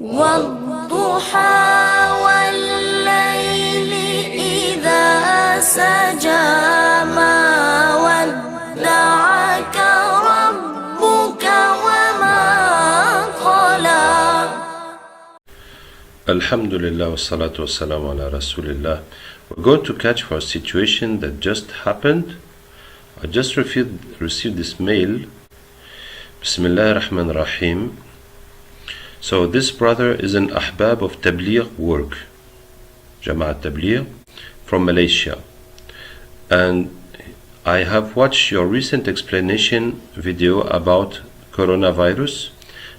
والضحى والليل إذا سجى ما ودعك ربك وما قلى. Alhamdulillah wa salatu wa salam ala Rasulillah. We're going to catch for a situation that just happened. I just received this mail. Bismillah ar-Rahman ar-Rahim. So this brother is an ahbab of tabligh work, Jama'at Tabligh, from Malaysia. And I have watched your recent explanation video about coronavirus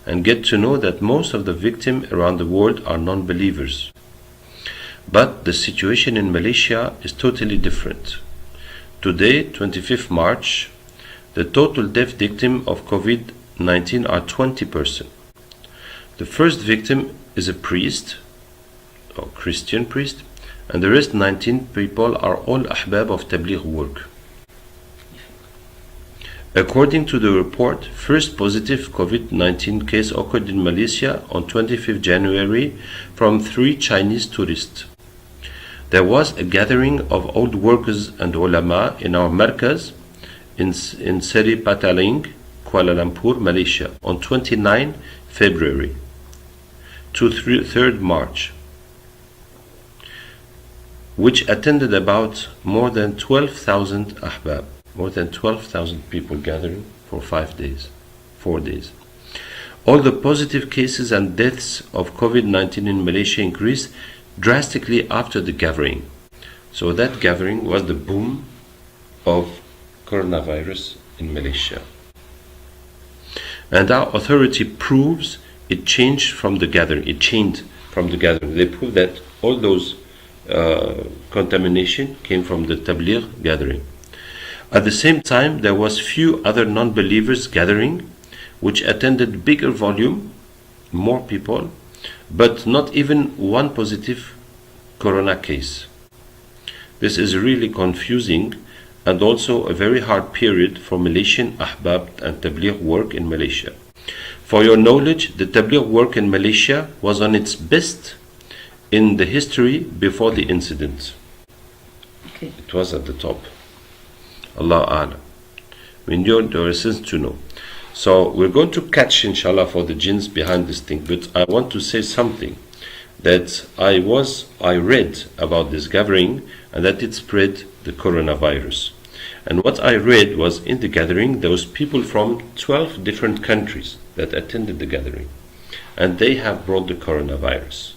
and get to know that most of the victims around the world are non-believers. But the situation in Malaysia is totally different. Today, 25th March, the total death victim of COVID-19 are 20%. The first victim is a priest, or Christian priest, and the rest 19 people are all ahbab of tabligh work. According to the report, first positive COVID-19 case occurred in Malaysia on 25th January from 3 Chinese tourists. There was a gathering of old workers and ulama in our markaz in Seri Pataling, Kuala Lumpur, Malaysia on 29 February to 3rd March, which attended about more than 12,000 ahbab, more than 12,000 people gathering for 4 days. All the positive cases and deaths of COVID-19 in Malaysia increased drastically after the gathering. So that gathering was the boom of coronavirus in Malaysia. And our authority proves it changed from the gathering. They prove that all those contamination came from the tabligh gathering. At the same time, there was few other non-believers gathering, which attended bigger volume, more people, but not even one positive corona case. This is really confusing and also a very hard period for Malaysian ahbab and tabligh work in Malaysia. For your knowledge, the tabligh work in Malaysia was on its best in the history before the incident. Okay. It was at the top. Allah A'lam. We know there is sense to know. So we're going to catch, inshallah, for the jinns behind this thing. But I want to say something that I read about this gathering and that it spread the coronavirus. And what I read was in the gathering there was people from 12 different countries that attended the gathering, and they have brought the coronavirus.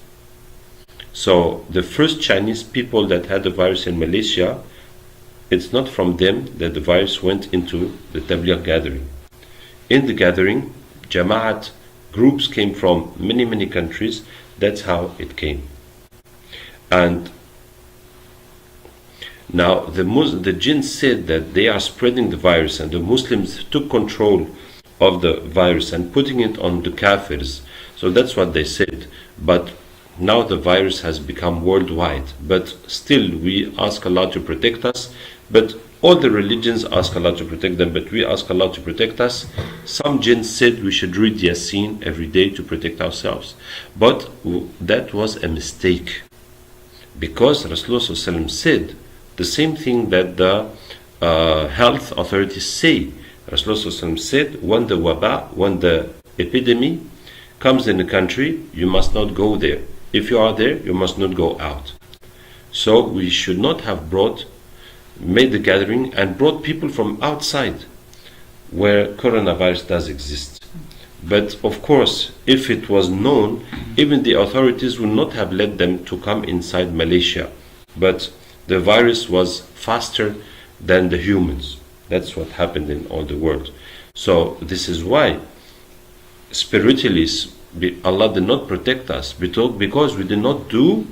So the first Chinese people that had the virus in Malaysia, it's not from them that the virus went into the tabligh gathering. In the gathering, Jama'at groups came from many countries. That's how it came. And now the jinn said that they are spreading the virus, and the Muslims took control of the virus and putting it on the Kafirs. So that's what they said. But now the virus has become worldwide. But still we ask Allah to protect us. But all the religions ask Allah to protect them, but we ask Allah to protect us. Some jinn said we should read Yasin every day to protect ourselves. But that was a mistake, because Rasulullah SAW said the same thing that the health authorities say. Rasulullah SAW said, when the epidemic comes in a country, you must not go there. If you are there, you must not go out. So we should not have made the gathering and brought people from outside where coronavirus does exist. But of course, if it was known, even the authorities would not have let them to come inside Malaysia. But the virus was faster than the humans. That's what happened in all the world. So this is why spiritually Allah did not protect us, because we did not do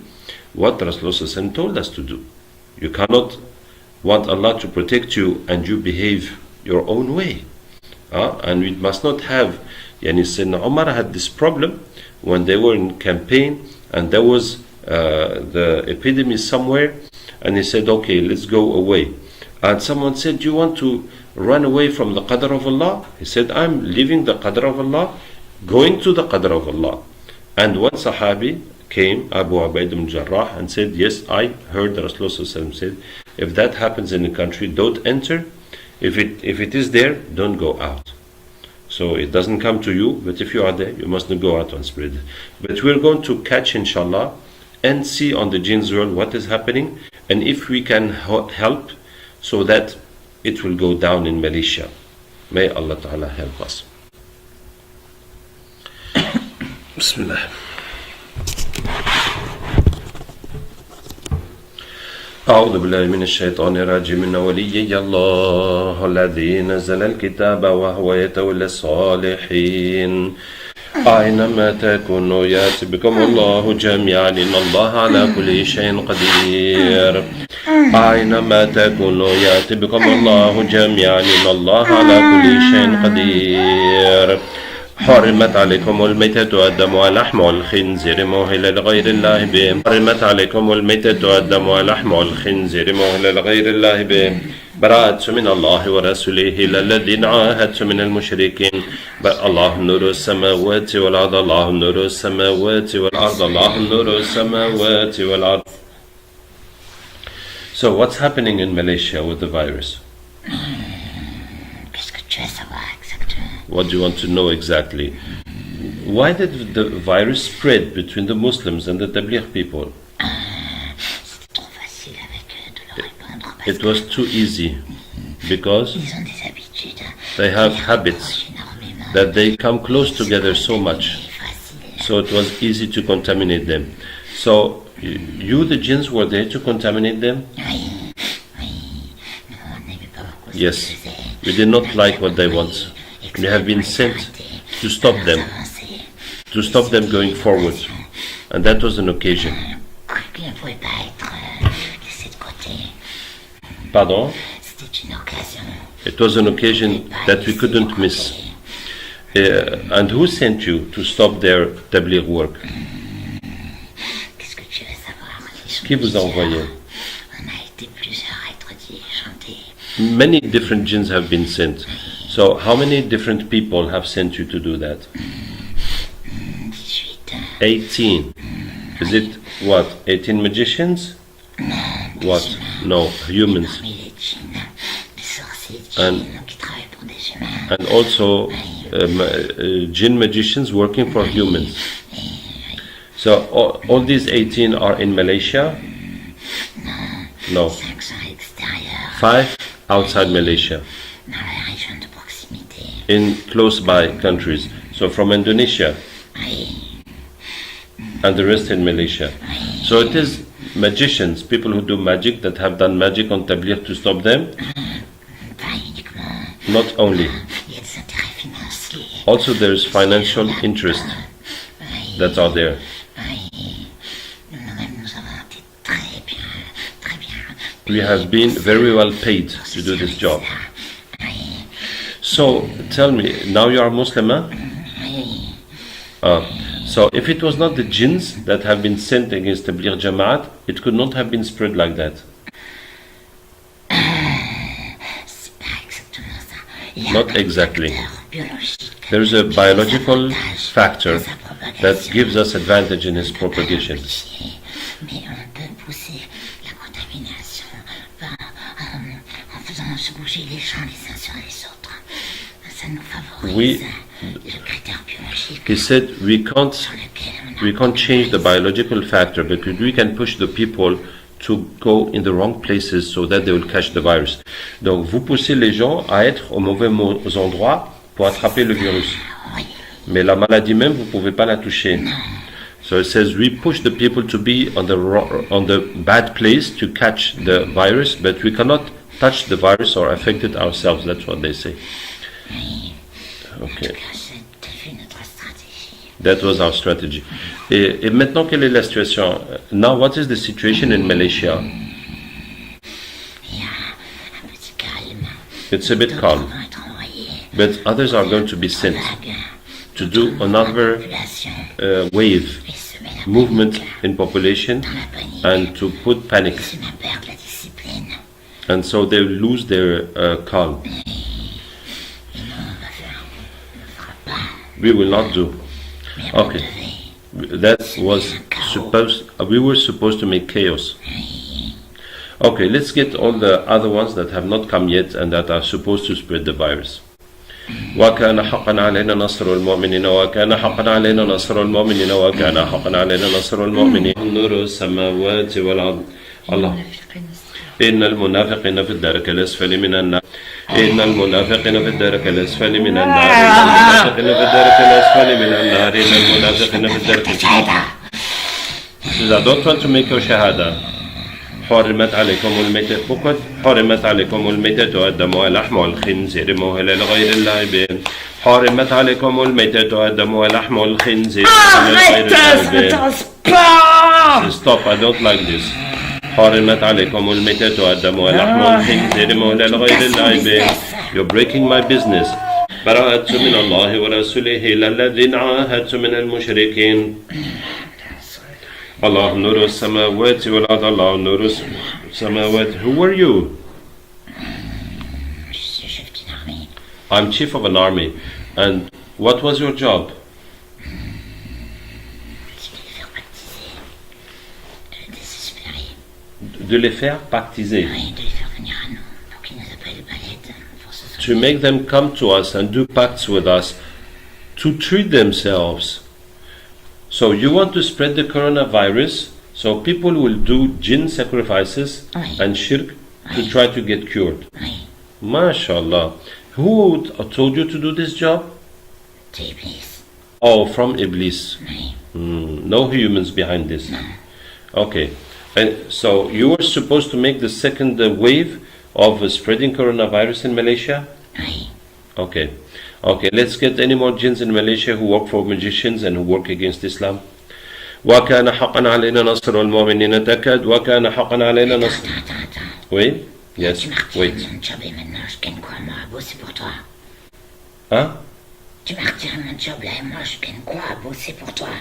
what Rasulullah told us to do. You cannot want Allah to protect you and you behave your own way. And we must not have, Sayyidina Umar had this problem when they were in campaign and there was the epidemic somewhere, and he said, okay, let's go away. And someone said, do you want to run away from the qadr of Allah? He said, I'm leaving the qadr of Allah, going to the qadr of Allah. And one Sahabi came, Abu Ubaid ibn Jarrah, and said, yes, I heard the Rasulullah said, if that happens in a country, don't enter. If it is there, don't go out. So it doesn't come to you, but if you are there, you mustn't go out and spread it. But we're going to catch, inshallah, and see on the jin's world what is happening, and if we can help so that it will go down in Malaysia. May Allah Ta'ala help us. Bismillah. أعوذ بالله من الشيطان الرجيم إن وليي الله الذي نزل الكتاب وهو يتولى الصالحين أينما تكونوا يأتي بكم الله جميعا إن الله على كل شيء قدير أينما تكونوا يأتي بكم الله جميعا إن الله على كل شيء قدير حرمت عليكم الميتة والدم ولحم الخنزير مهلا لغير الله به حرمت عليكم الميتة والدم ولحم الخنزير مهلا لغير الله به براءة من الله ورسوله إلى الذين عاهدتم من المشركين الله نور السماوات والأرض الله نور السماوات والأرض الله نور السماوات والأرض. So what's happening in Malaysia with the virus? Qu'est-ce que tu veux savoir exactement? What do you want to know exactly? Why did the virus spread between the Muslims and the Tabligh people? C'était trop facile avec eux de leur répondre parce It was too easy because qu'ils ont des habitudes. they have habits Énormément. that they come close together so much. Facile. So it was easy to contaminate them. So you, the jinns, were there to contaminate them? Oui, oui. Mais on n'aimait pas beaucoup ce Yes. qu'ils faisaient. We did not like what they want. We have been sent to stop them, to stop them going forward. And that was an occasion. Qui ne pouvait pas être laissé de côté. Pardon? C'était une occasion. It was an occasion that we couldn't miss. And who sent you to stop their tabligh work? Qu'est-ce que tu veux savoir? Ils sont Qui vous a plusieurs. envoyé? On a été plusieurs à être dit, chanter. Many different jinns have been sent. So how many different people have sent you to do that? 18. 18. Is it what? 18 magicians? What? No, humans. Parmi les djinns, les sorciers And- djinns qui travaillent pour des humains. And also jinn magicians working for humans. So all these 18 are in Malaysia? No. 5 sont à l'extérieur, 5 outside Malaysia, dans la région de proximité. in close by countries. So from Indonesia Oui, and the rest in Malaysia. So it is magicians, people who do magic, that have done magic on Tabligh to stop them. pas uniquement. Not only. Il y a des intérêts financiers. Also there is financial interest Oui, that are there. oui. Nous-mêmes, nous avons été très bien. We have been very well paid to do this job. Oui, So tell me, now you are Muslim, huh? oui. So if it was not the jinns that have been sent against Tabligh Jamaat, it could not have been spread like that. C'est pas exactement ça. Il y a Not un exactly. facteur biologique There is a qui biological nous avantage factor dans sa propagation. that gives us advantage in its propagation. Mais on peut pousser la contamination en faisant se bouger les gens les uns sur les autres. Ça nous favorise le critère biologique He said we can't sur lequel on a change the biological factor, but we can push the people to go in the wrong places so that they will catch the virus. Donc vous poussez les gens à être aux mauvais endroits pour attraper le virus. Mais la maladie même, vous pouvez pas la toucher. So it says we push the people to be on the bad place to catch the virus, but we cannot touch the virus or affect it ourselves. That's what they say. Okay. fait notre stratégie. That was our strategy. Et maintenant, quelle est la situation? Now, what is the situation in Malaysia? Il y a un petit calme. It's a bit D'autres calm, vont être envoyés but others are going to be sent vagues. to do another Population wave, et semer la movement panique in population, dans la panique. and to put panic. Les humains perdent la discipline. And so they lose their calm. Et nous, on va faire. On ne fera pas. We will not do. Mais on Okay. devait. That was we were supposed to make chaos. Okay, let's get all the other ones that have not come yet and that are supposed to spread the virus. وَكَانَ حَقًّا عَلَيْنَا نَصْرُ الْمُؤْمِنِينَ وَكَانَ حَقًّا عَلَيْنَا نَصْرُ الْمُؤْمِنِينَ وَكَانَ حَقًّا عَلَيْنَا نَصْرُ الْمُؤْمِنِينَ نُورُ السَّمَاوَاتِ وَالْأَرْضِ الله إن المنافقين في الدرك الأسفل من النار إن المنافقين في الدرك الأسفل من النار إن المنافقين في الدرك الأسفل من النار إن المنافقين في الدرك I don't want to make your shahada. حرمت عليكم الميتة فقط حرمت عليكم الميتة والدم ولحم الخنزير مهلا لغير الله به حرمت عليكم الميتة والدم ولحم الخنزير لغير الله به. Stop, I don't like this. حرمت عليكم الميتة والدم ولحم الخنزير مهلا لغير الله به. You're breaking my business. براءة من الله ورسوله إلى الذين عاهدتم من المشركين. Allah نور السماوات والأرض Allah نور السماوات. Who are you? I'm chief of an army. And what was your job? De les faire pactiser. To make them come to us and do pacts with us to treat themselves. So you want to spread the coronavirus, so people will do jinn sacrifices and shirk to try to get cured. MashaAllah. Who told you to do this job? Iblis. Oh, from Iblis. No humans behind this. Okay. And so you were supposed to make the second wave of spreading coronavirus in Malaysia? Okay. Okay, let's get any more jinns in Malaysia who work for magicians and who work against Islam. وَكَانَ حَقًّا عَلَيْنَا نَصْرُ الْمُؤْمِنِينَ تَكَدْ وَكَانَ حَقًّا عَلَيْنَا نَصْرُ. Wait, yes, wait. Huh?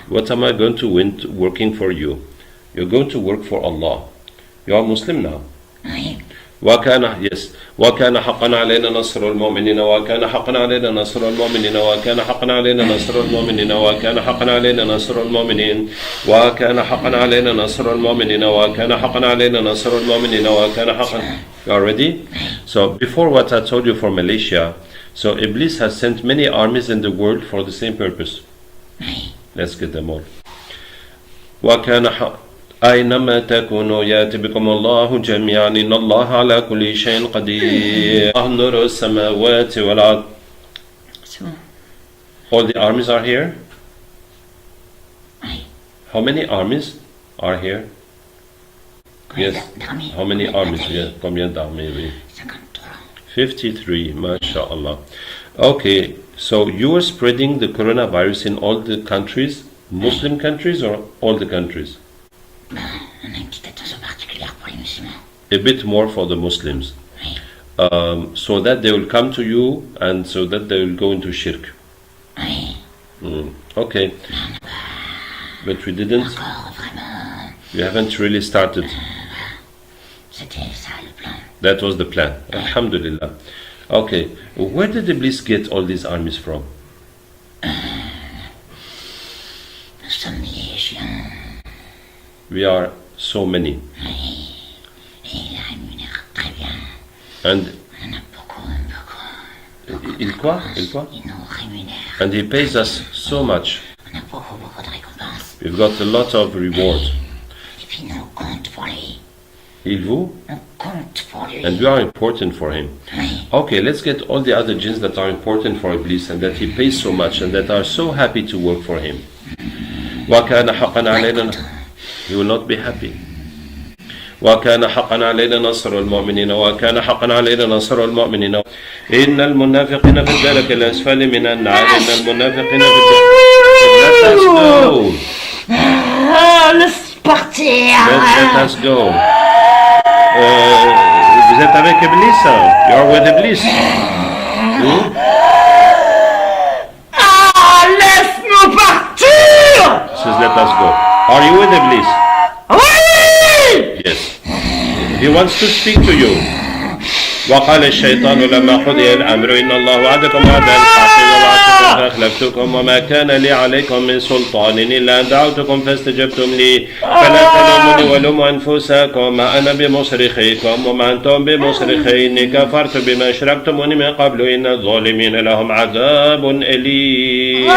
What am I going to win working for you? You're going to work for Allah. You are Muslim now. وكان وكان حقا علينا نصر المؤمنين وكان حقا علينا نصر المؤمنين وكان حقا علينا نصر المؤمنين وكان حقا علينا نصر المؤمنين وكان حقا علينا نصر المؤمنين وكان حقا علينا نصر المؤمنين وكان حقا. You are ready? So before what I told you for Malaysia, so Iblis has sent many armies in the world for the same purpose. Let's get them all. وكان أينما تكونوا يأتي بكم الله جميعا إن الله على كل شيء قدير نور السماوات والأرض. All the armies are here? How many armies are here? Yes. How many armies? Yes. Combien d'armées? 53. MashaAllah. Okay. So you are spreading the coronavirus in all the countries, Muslim countries or all the countries? A bit more for the Muslims, so that they will come to you and so that they will go into shirk. Okay, but we didn't. You haven't really started. That was the plan. Alhamdulillah. Okay, where did Iblis get all these armies from? We are so many. And il quoi? And he pays us so much. We've got a lot of reward. Il vous? And we are important for him. Okay, let's get all the other jinns that are important for Iblis and that he pays so much and that are so happy to work for him. وَكَانَ حَقًّا عَلَيْنَا. He will not be happy. وكان حقا علينا نصر المؤمنين وكان حقا علينا نصر المؤمنين إن المنافقين في الدرك الأسفل من النار إن المنافقين في الدرك. Let's partir. Let us go. Vous êtes avec Iblis? You are with Iblis? Laisse-nous partir. Says let us go. Are you with Iblis? Yes. He wants to speak to you. وقال الشيطان لما قضي الأمر إن الله وعدكم وعد الحق ووعدتكم فأخلفتكم وما كان لي عليكم من سلطان إلا أن دعوتكم فاستجبتم لي فلا تلوموني ولوموا أنفسكم ما أنا بمصرخيكم وما أنتم بمصرخي إني كفرت بما أشركتموني من قبل إن الظالمين لهم عذاب أليم.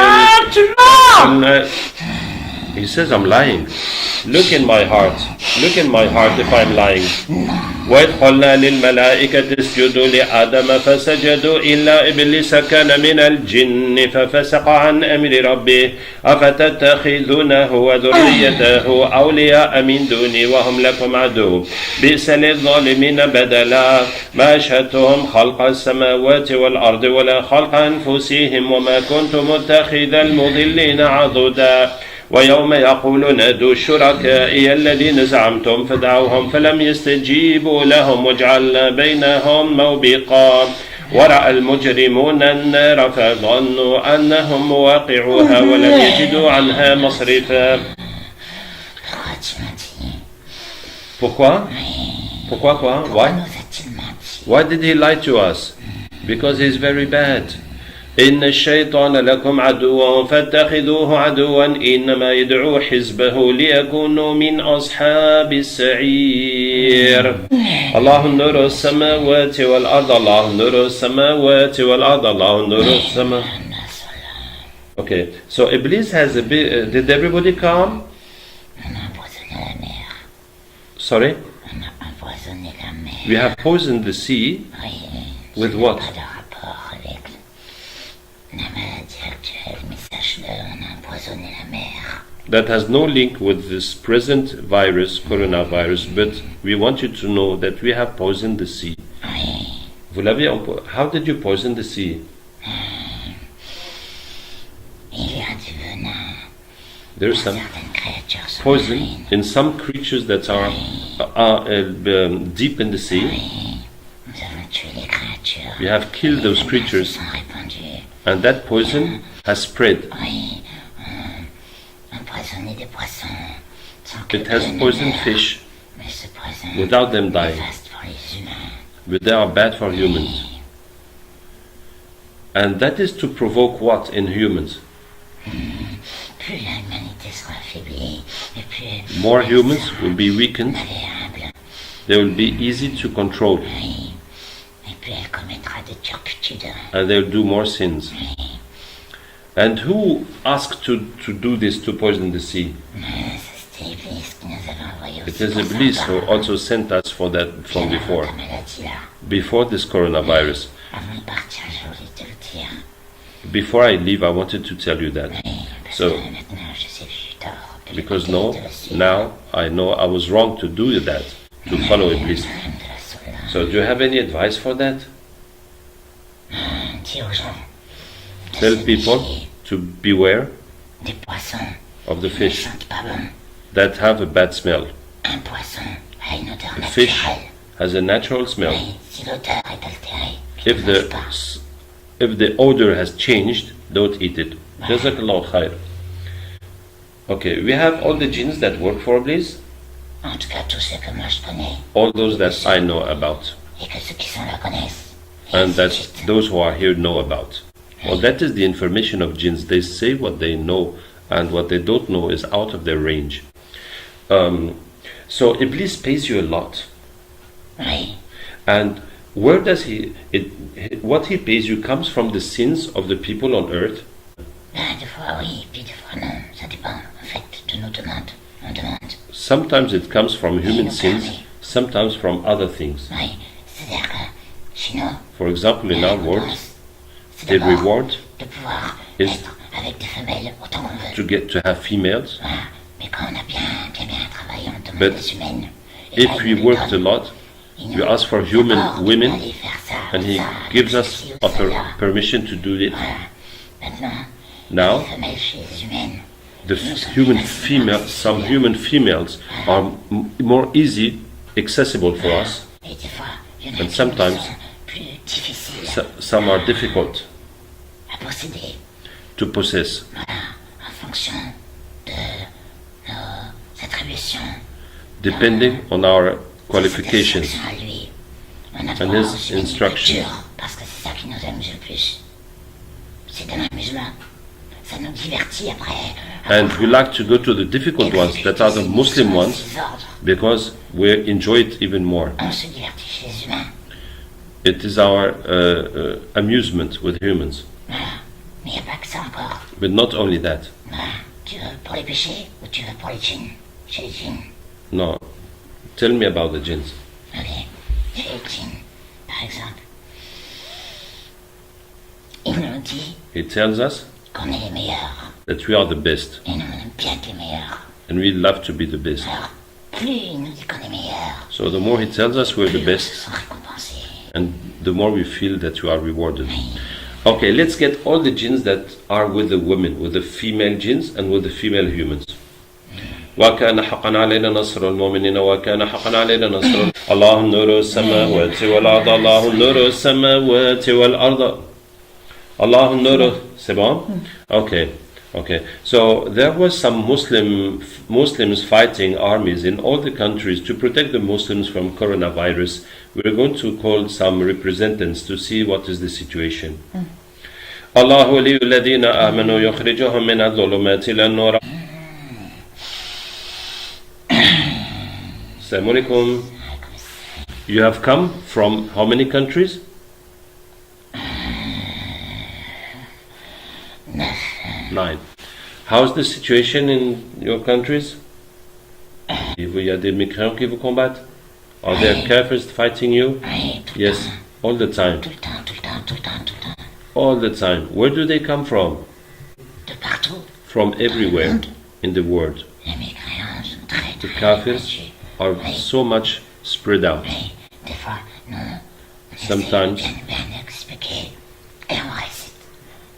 He says I'm lying. Look in my heart. Look in my heart if I'm lying. وإذ قلنا للملائكة اسجدوا لآدم فسجدوا إلا إبليس كان من الجن ففسق عن أمر ربه أفتتخذونه وذريته أولياء من دوني وهم لكم عدو بئس للظالمين بدلا ما أشهدتهم خلق السماوات والأرض ولا خلق أنفسهم وما كنت متخذ المضلين عضدا ويوم يقول نادوا شركائي الذين زعمتم فدعوهم فلم يستجيبوا لهم وجعلنا بينهم موبقا ورأى المجرمون النار فظنوا أنهم مواقعوها ولم يجدوا عنها مصرفا. Pourquoi? Pourquoi quoi? Why? Why did he lie to us? Because he's very bad. إن الشيطان لكم عدو فاتخذوه عدوا إنما يدعو حزبه ليكونوا من أصحاب السعير. الله نور السماوات والأرض الله نور السماوات والأرض الله نور السماوات. Okay, so Iblis has a bit. Did everybody come? Sorry? We have poisoned the sea with what? That has no link with this present virus, coronavirus, but we want you to know that we have poisoned the sea. Vous l'avez How did you poison the sea? There's some poison in some creatures that are deep in the sea. We have killed those creatures, and that poison has spread. It has poisoned fish without them dying, but they are bad for humans. And that is to provoke what in humans? More humans will be weakened, they will be easy to control, and they will do more sins. And who asked to do this, to poison the sea? It is Iblis who also sent us for that from before this coronavirus. Before I leave, I wanted to tell you that. So, because now I know I was wrong to do that, to follow Iblis. So, do you have any advice for that? Tell people to beware of the fish that have a bad smell. The fish has a natural smell. If the odor has changed, don't eat it. Jazakallah khair. Okay, we have all the jinns that work for Iblis. All those that I know about. And that those who are here know about. Well, that is the information of jinns. They say what they know, and what they don't know is out of their range. So Iblis pays you a lot. And where does what he pays you comes from the sins of the people on earth. Sometimes it comes from human sins, sometimes from other things. For example, in our world, the reward is to have females. But if we worked a lot, we ask for human women, and he gives us permission to do it. Now, some human females are more easy, accessible for us, and sometimes some are difficult to possess. Depending on our qualifications and his instruction. c'est de l'amusement. Ça nous divertit après. And we like to go to the difficult ones that are the Muslim ones because we enjoy it even more. On se divertit chez les humains. It is our amusement with humans. Voilà. Mais il n'y a pas que ça encore. But not only that. Voilà. Tu veux pour les péchés ou tu veux pour les djinns? Chez les djinns. No. Tell me about the jinns. Ok. Chez les djinns, par exemple. Il nous dit He tells us qu'on est les meilleurs. that we are the best. Et nous, on aime bien être les meilleurs. And we love to be the best. Alors, plus il nous dit qu'on est meilleurs, So the more he tells us we're the plus on se best, sent récompensé. and the more we feel that we are rewarded. Okay, let's get all the jinns that are with the women, with the female jinns and with the female humans. وكان حقا علينا نصر المؤمنين وكان حقا علينا نصر الله نور السماوات والأرض الله نور السماوات والأرض الله نور. C'est bon? Okay. Okay, so there was some Muslims fighting armies in all the countries to protect the Muslims from coronavirus. We're going to call some representatives to see what is the situation. Allah ولي الذين آمنوا يخرجهم من الظلمات إلى النور. Assalamu alaikum. You have come from how many countries? 9. How's the situation in your countries? Il y a des mécréants qui vous combattent? Are there kafirs fighting you? Oui, tout le Yes, temps, all the time. tout le temps, tout le temps, tout le temps, tout le temps. All the time. Where do they come from? De partout. From everywhere in the world. Les mécréants sont très, The très kafirs battus. are Oui, so much spread out. oui, des fois, nous, on essaie Sometimes. de bien expliquer et on récite.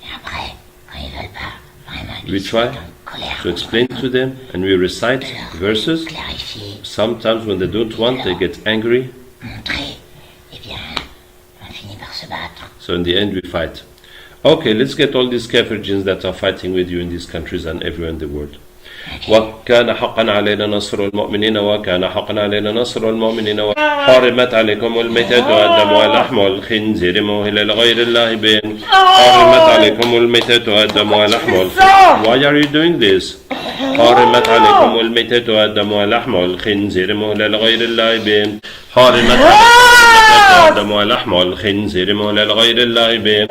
Et après, quand ils veulent pas, vraiment, We ils try sont en colère to contre explain nous. to them and we recite verses. Clarifier, Sometimes when they don't want, they get angry. montrer, eh bien, on finit par se battre. So in the end we fight. Okay, let's get all these kafir jinns that are fighting with you in these countries and everywhere in the world. وكان حقا علينا نصر المؤمنين وكان حقا علينا نصر المؤمنين حرمت عليكم الميتة والدم واللحم والخنزير موهلا لغير الله بين حرمت عليكم الميتة والدم واللحم والخنزير. Why are you doing this? حرمت عليكم الميتة والدم واللحم والخنزير موهلا لغير الله بين حرمت عليكم الدم واللحم والخنزير موهلا لغير الله بين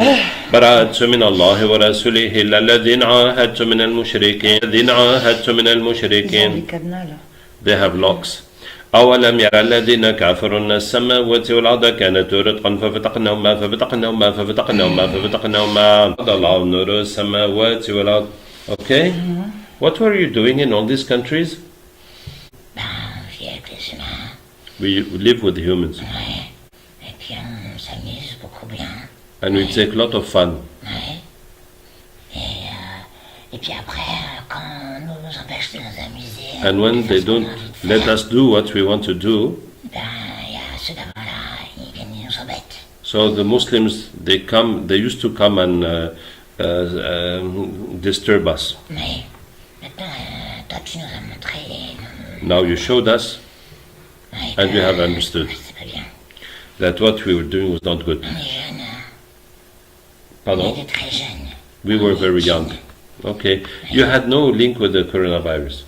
براءة من الله ورسوله إلا الذين عاهدت من المشركين الذين عاهدت من المشركين. They have locks. أولم يرى الذين كفروا أن السماوات والأرض كانت رتقا ففتقناهما ففتقناهما ففتقناهما ففتقناهما الله نور السماوات والأرض. Okay? What were you doing in all these countries? Ben, on vit avec les humains, We live with humans ouais. Et puis on s'amuse beaucoup bien, and we take a lot of fun. ouais. Et puis après, quand on nous empêche de nous amuser, And when they don't let us do what we want to do, ben, il y a ceux d'avant là, ils viennent, ils nous embêtent. so the Muslims, they used to come and disturb us. Mais maintenant, toi tu nous as montré, Now you showed us ouais, and que, we have understood c'est pas bien. that what we were doing was not good. On est jeunes, on Pardon? était très jeunes. We were very young. Okay. You had no link with the coronavirus?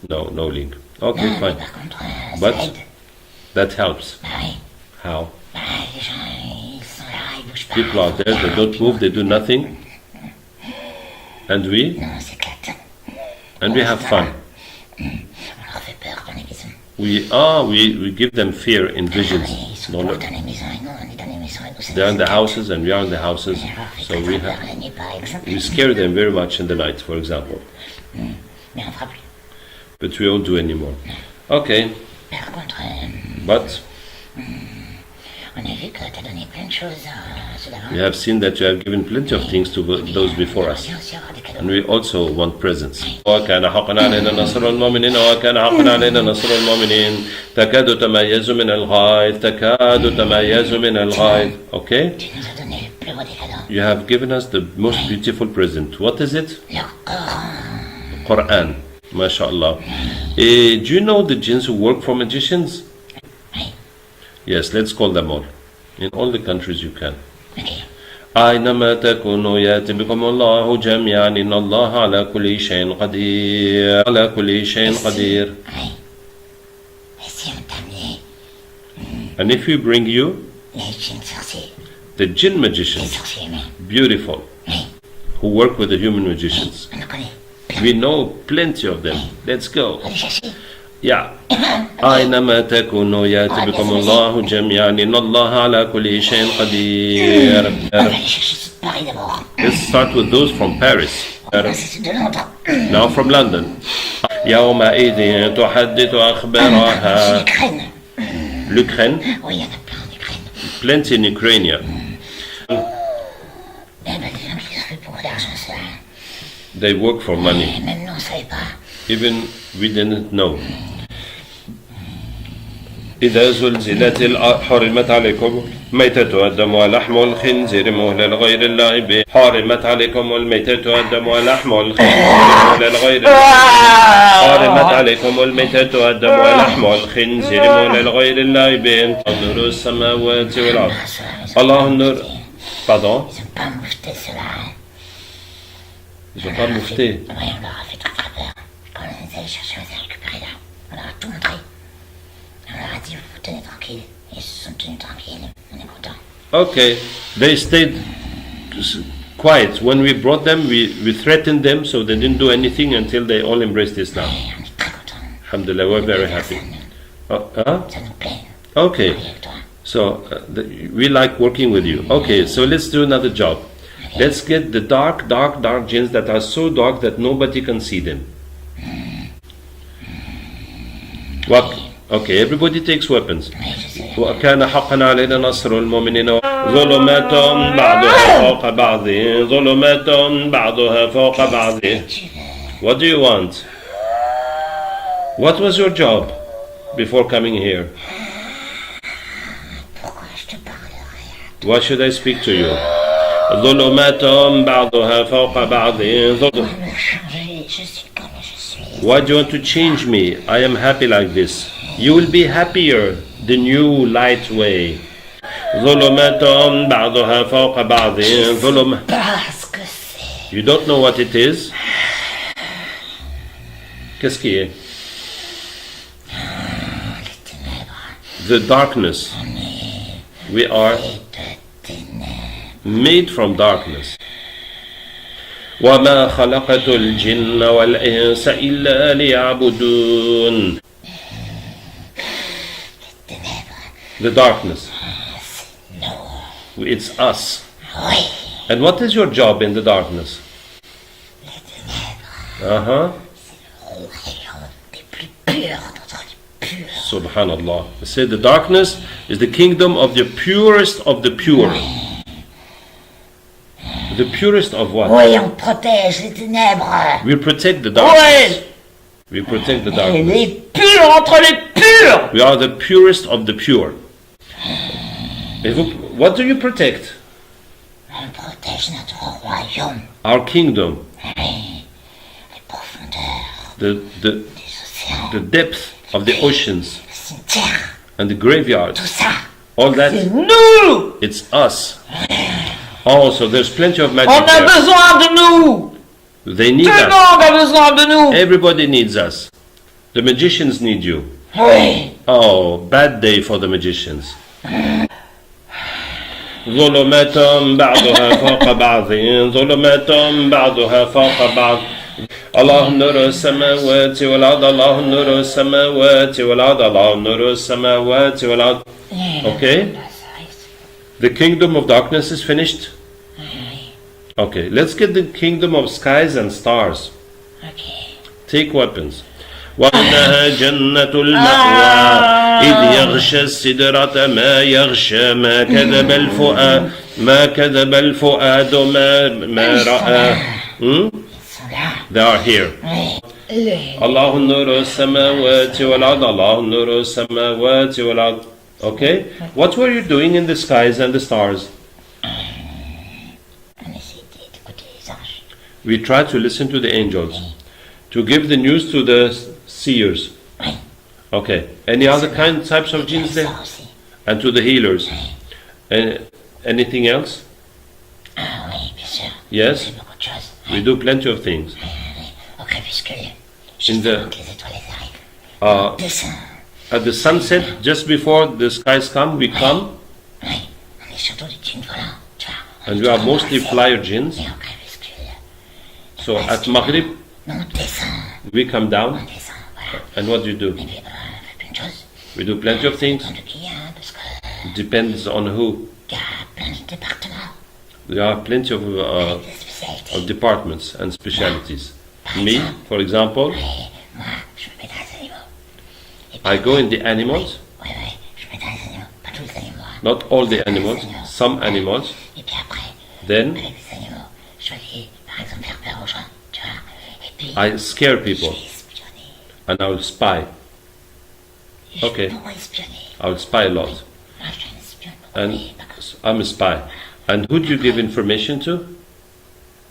Non, No link. Okay, non, mais fine. par contre, But- ça aide. That helps. Bah oui, How? bah les gens, ils sont là, ils bougent pas. People are there, they don't move, they do nothing. And we? Non, on s'éclate. And we have fun. On leur fait peur dans les maisons. We give them fear in visions. Oui, ils sont No, no. dans les maisons et nous, on est dans les maisons et nous, ça They're in nous the éclate. houses and we are in the houses. On leur fait So très we peur have, la nuit, par exemple. we scare them very much in the night, for example. Mais on fera plus. But we won't do anymore. Okay, Par contre, but on a vu que tu as donné plein de choses à ceux d'avant. we have seen that you have given plenty of things to those before us. On aussi avoir des cadeaux. And we also want presents. وكان حقا علينا نصر المؤمنين وكان حقا علينا نصر المؤمنين تكاد تميز من الغيظ تكاد تميز من الغيظ. Okay? Tu nous as donné le plus beau des cadeaux. You have given us the most beautiful present. What is it? Le Coran. Qur'an. MashaAllah. Do you know the jinns who work for magicians? Oui, Yes, let's call them all. In all the countries you can. ok. أينما تكونوا يأتي بكم الله جميعا إن الله على كل شيء قدير على كل شيء قدير. Oui. Et si on t'amenait And if we bring you les djinns sorciers, the jinn les magicians, sorciers humains, beautiful, oui, who work with the human magicians, on en connaît. we know plenty of them. Let's go. On les chercher. Yeah. أينما تكونوا يأتي بكم الله جميعا إن الله على كل شيء قدير. On va aller chercher ceux de Paris d'abord. Let's start with those from Paris. Non, c'est ceux de Londres. Now from London. يومئذ تحدث أخبارها. L'Ukraine. L'Ukraine, Oui, il y en a plein en Ukraine. plenty in Ukraine. Eh ben, les gens qui ont fait beaucoup d'argent, ça. They work for money. Et même nous, on ne savait pas. Even we didn't know. إذا زلزلت الأرض حرمت عليكم ميتة والدم ولحم الخنزير مهلا لغير الله به. حرمت عليكم الميتة والدم ولحم الخنزير مهلا لغير الله. حرمت عليكم الميتة والدم ولحم الخنزير مهلا لغير الله به. نور السماوات والأرض. الله النور. Pardon? Ils n'ont pas moufté cela. Ils n'ont pas moufté. Oui, on leur a fait très très peur. Quand on les allait chercher, on les a récupérés là. On leur a tout montré. On leur a dit, vous vous tenez tranquille. Ils se sont tenus tranquilles. On est contents. Okay, they stayed quiet. When we brought them, we threatened them, so they didn't do anything until they all embraced Islam. Et on est très contents. Alhamdulillah, we're very happy. Huh? Ça nous plaît. Okay, Avec toi. so we like working with you. Okay, so let's do another job. Let's get the dark jinns that are so dark that nobody can see them. What? Okay, everybody takes weapons. Oui, je sais. وكان حقا علينا نصر المؤمنين ظلمات بعضها فوق بعض ظلمات بعضها فوق بعض. Tu veux. What do you want? What was your job before coming here? Pourquoi je te parlerai? Why should I speak to you? ظلمات بعضها فوق بعض Pour me changer, je suis comme je suis. Why do you want to change me? I am happy like this. You will be happier the new light way. ظلمات بعضها فوق بعض ظلم. Parce que c'est. You don't know what it is? Qu'est-ce qui est? Les ténèbres. The darkness. We are De ténèbres. made from darkness. وما خلقت الجن والإنس إلا ليعبدون. The darkness. No. It's us. Oui. And what is your job in the darkness? Les ténèbres. Uh-huh. Royaume des plus purs d'entre les purs. Subhanallah. They say the darkness is the kingdom of the purest of the pure. The purest of what? Oui, on protège les ténèbres. We protect the darkness. We protect the Et darkness. les purs entre les purs. We are the purest of the pure. What do you protect? On protège notre royaume. Our kingdom. Oui. Les profondeurs The des océans. the depth of the oceans Le cimetière. and the graveyards. Tout ça. All C'est that, nous. it's us. Oh, so there's plenty of magic On a there. besoin de nous. They need Tout le us. monde a besoin de nous. Everybody needs us. The magicians need you. Oui. Oh, bad day for the magicians. ظلمات بعضها فوق بعض ظلمات بعضها فوق بعض الله نور السماوات والأرض الله نور السماوات والأرض الله نور السماوات والأرض. Okay? The kingdom of darkness is finished? Okay, let's get the kingdom of skies and stars. Okay. Take weapons. وإنها جنة المأوى إذ يغشى السدرة ما يغشى ما كذب الفؤاد ما رأى. Ils sont là. They are here. Oui. الله نور السماوات والأرض الله نور السماوات والأرض. Okay? What were you doing in the skies and the stars? On essaie d'écouter les anges. We tried to listen to the angels, to give the news to the seers. Oui. Okay. Any other types of jinns there? Ça aussi. And to the healers. Anything else? Yes, beaucoup de choses. we do plenty of things. Au crépuscule, In juste the- avant que les étoiles arrivent. Dessin. At the sunset, just before the skies come, we come, Oui, on est surtout des djinns volants, tu vois. and we are mostly flyer jinns. Et au crépuscule, So at Maghrib, on descend, we come down, voilà. and what do you do? Et puis, on fait plein de choses. We do plenty of things. De qui, hein, parce que It depends on who. il y a plein de départements, There are plenty of des spécialités. departments and specialities. Me, for example, Et moi, je me mets dans les animaux. Et puis, I go in the animals, ouais, je me mets dans les animaux. Pas tous les animaux, hein. not all the animals, some animals. Et puis après, Then avec les animaux, je vais, par exemple, faire peur aux gens, tu vois. Et puis, I scare je people vais espionner. and I will spy. Et je Okay. pourrais espionner. I will spy a lot. Moi, je suis un espion. And Oui, pas comme I'm a spy. And who do you give information to?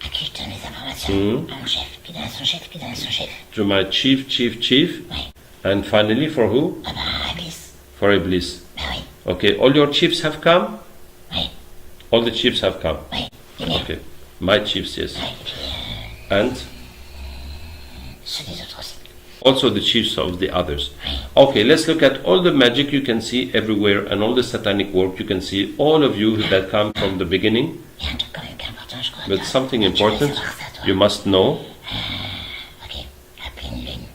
à qui je donne les informations. À mon chef, qui donne à son chef, qui donne à son chef. To my chief. Oui. And finally, for who? Ah ben, Iblis. For Iblis. Ben oui, Okay, all your chiefs have come? oui, All the chiefs have come. oui. Et bien, Okay, my chiefs, yes. oui, et puis And ceux des autres aussi. also the chiefs of the others. Okay, let's look at all the magic you can see everywhere and all the satanic work you can see, all of you that come from the beginning. Il y a un truc quand même qui est important, je crois. But toi. something Tu dois important savoir ça, toi. you must know. Ok, la pleine lune.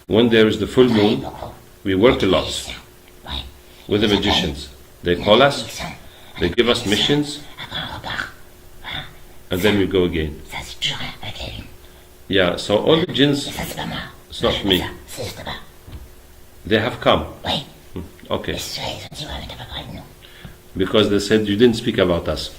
When there is the full Oui, moon, beaucoup. we work a lot Magiciens. Oui. with the magicians. They call us, they give us missions, Après, on repart. Voilà. and then we go again. Ça, c'est toujours avec la lune. Yeah, so all the Et jinns, ça, c'est pas moi. it's not C'est me. ça, c'est juste là-bas. They have come. Oui. Okay. Et ceux-là, ils ont dit, ouais, mais t'as pas parlé de nous. Because they said you didn't speak about us.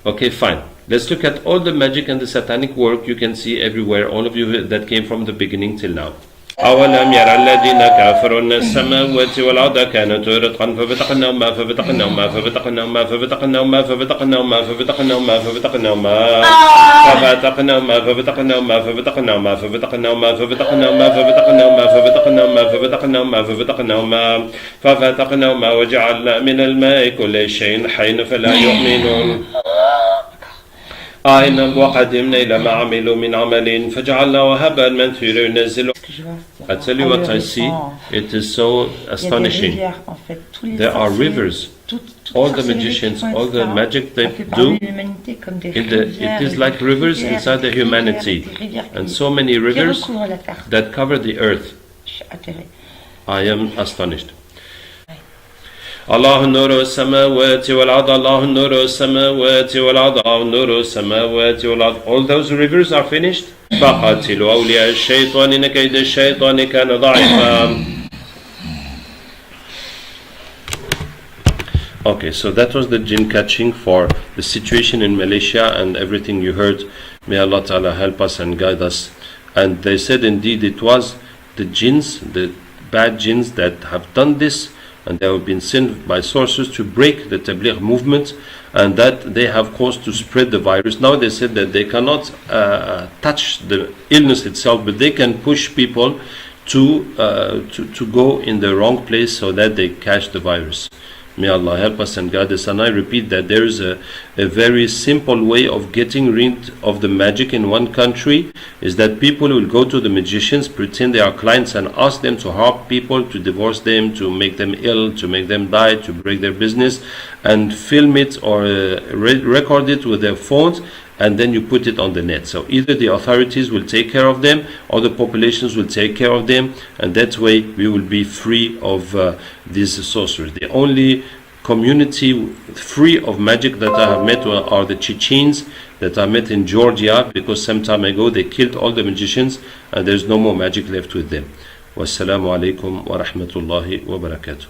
Okay, fine. Let's look at all the magic and the satanic work you can see everywhere, all of you that came from the beginning till now. أولم يرى الذين كفروا أن السماوات والأرض كانتا رتقا ففتقناهما ففتقناهما ففتقناهما ففتقناهما ففتقناهما ففتقناهما ففتقناهما ففتقناهما ففتقناهما ففتقناهما ففتقناهما ففتقناهما ففتقناهما ففتقناهما ففتقناهما ففتقناهما ففتقناهما وجعلنا من الماء كل شيء حي فلا يؤمنون وقدمنا إلى ما عملوا من عمل فجعلناه هباء منثورا ينزل. I tell you what I see, it is so astonishing. There are rivers. All the magicians, all the magic they do, it is like rivers inside the humanity. And so many rivers that cover the earth. I am astonished. الله نور السماوات والأرض الله نور السماوات والأرض الله نور السماوات والأرض. All those rivers are finished. فقاتلوا أولياء الشيطان إن كيد الشيطان كان ضعيفا. Okay, so that was the jinn catching for the situation in Malaysia and everything you heard. May Allah Ta'ala help us and guide us. And they said indeed it was the jinns, the bad jinns that have done this, and they have been sent by sources to break the Tabligh movement, and that they have caused to spread the virus. Now they said that they cannot touch the illness itself, but they can push people to go in the wrong place so that they catch the virus. May Allah help us and guide us. And I repeat that there is a very simple way of getting rid of the magic in one country, is that people will go to the magicians, pretend they are clients, and ask them to harm people, to divorce them, to make them ill, to make them die, to break their business, and film it or record it with their phones, and then you put it on the net. So either the authorities will take care of them or the populations will take care of them, and that way we will be free of these sorcerers. The only community free of magic that I have met are the Chechens that I met in Georgia, because some time ago they killed all the magicians and there's no more magic left with them. Wassalamu alaikum wa rahmatullahi wa barakatuh.